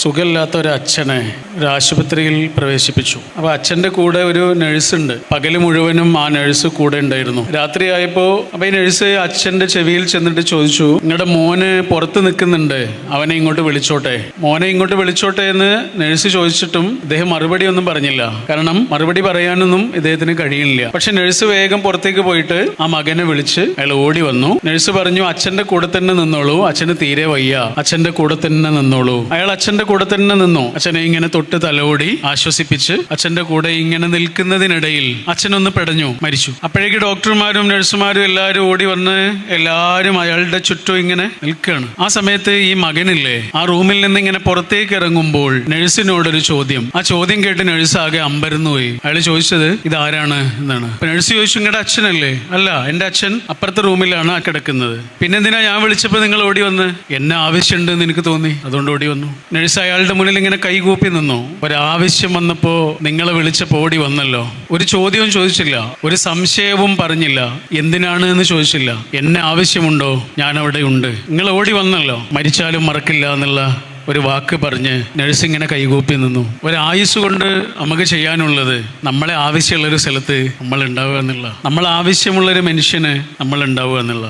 സുഖമില്ലാത്ത ഒരു അച്ഛനെ ഒരു ആശുപത്രിയിൽ പ്രവേശിപ്പിച്ചു. അപ്പോൾ അച്ഛൻ്റെ കൂടെ ഒരു നഴ്സുണ്ട്. പകൽ മുഴുവനും ആ നഴ്സ് കൂടെ ഉണ്ടായിരുന്നു. രാത്രിയായപ്പോൾ അപ്പോൾ ഈ നഴ്സ് അച്ഛൻ്റെ ചെവിയിൽ ചെന്നിട്ട് ചോദിച്ചു, നിങ്ങളുടെ മോന് പുറത്ത് നിൽക്കുന്നുണ്ട്, അവനെ ഇങ്ങോട്ട് വിളിച്ചോട്ടെ, മോനെ ഇങ്ങോട്ട് വിളിച്ചോട്ടെ എന്ന് നഴ്സ് ചോദിച്ചിട്ടും ഇദ്ദേഹം മറുപടി ഒന്നും പറഞ്ഞില്ല. കാരണം മറുപടി പറയാനൊന്നും ഇദ്ദേഹത്തിന് കഴിയില്ല. പക്ഷെ നഴ്സ് വേഗം പുറത്തേക്ക് പോയിട്ട് ആ മകനെ വിളിച്ച് അയാൾ ഓടി വന്നു. നഴ്സ് പറഞ്ഞു, അച്ഛൻ്റെ കൂടെ തന്നെ നിന്നോളൂ, അച്ഛന് തീരെ വയ്യ, അച്ഛൻ്റെ കൂടെ തന്നെ നിന്നോളൂ. അയാൾ അച്ഛൻ്റെ കൂടെ തന്നെ നിന്നു. അച്ഛനെ ഇങ്ങനെ തൊട്ട് തലോടി ആശ്വസിപ്പിച്ച് അച്ഛൻ്റെ കൂടെ ഇങ്ങനെ നിൽക്കുന്നതിനിടയിൽ അച്ഛനൊന്ന് പെടഞ്ഞു, മരിച്ചു. അപ്പോഴേക്ക് ഡോക്ടർമാരും നഴ്സുമാരും എല്ലാവരും ഓടി വന്ന് എല്ലാവരും അയാളുടെ ചുറ്റും ഇങ്ങനെ നിൽക്കുകയാണ്. ആ സമയത്ത് ഈ മകനില്ലേ ആ റൂമിൽ നിന്ന് ഇങ്ങനെ പുറത്തേക്ക് ഇറങ്ങുമ്പോൾ നഴ്സിനോടൊരു ചോദ്യം. ആ ചോദ്യം കേട്ട് നഴ്സ് ആകെ അമ്പരന്നു പോയി. അയാൾ ചോദിച്ചത് ഇതാരാണ് എന്നാണ്. അപ്പൊ നഴ്സ് ചോദിച്ചു, നിങ്ങളുടെ അച്ഛനല്ലേ? അല്ല, എൻ്റെ അച്ഛൻ അപ്പുറത്തെ റൂമിലാണ് കിടക്കുന്നത്. പിന്നെന്തിനാ ഞാൻ വിളിച്ചപ്പോൾ നിങ്ങൾ ഓടി വന്ന്? എന്നെ ആവശ്യമുണ്ടെന്ന് എനിക്ക് തോന്നി, അതുകൊണ്ട് ഓടി വന്നു. നഴ്സ് അയാളുടെ മുന്നിൽ ഇങ്ങനെ കൈകൂപ്പി നിന്നു. ഒരാവശ്യം വന്നപ്പോ നിങ്ങളെ വിളിച്ചപ്പോൾ ഓടി വന്നല്ലോ. ഒരു ചോദ്യവും ചോദിച്ചില്ല, ഒരു സംശയവും പറഞ്ഞില്ല, എന്തിനാണ് എന്ന് ചോദിച്ചില്ല. എന്നെ ആവശ്യമുണ്ടോ? ഞാൻ അവിടെ ഉണ്ട്, നിങ്ങൾ ഓടി വന്നല്ലോ, മരിച്ചാലും മറക്കില്ല എന്നുള്ള ഒരു വാക്ക് പറഞ്ഞ് നഴ്സ് ഇങ്ങനെ കൈകൂപ്പി നിന്നു. ഒരായുസ് കൊണ്ട് നമുക്ക് ചെയ്യാനുള്ളത് നമ്മളെ ആവശ്യമുള്ളൊരു സ്ഥലത്ത് നമ്മൾ ഉണ്ടാവുക എന്നുള്ള, നമ്മൾ ആവശ്യമുള്ളൊരു മനുഷ്യന് നമ്മൾ ഉണ്ടാവുക എന്നുള്ള.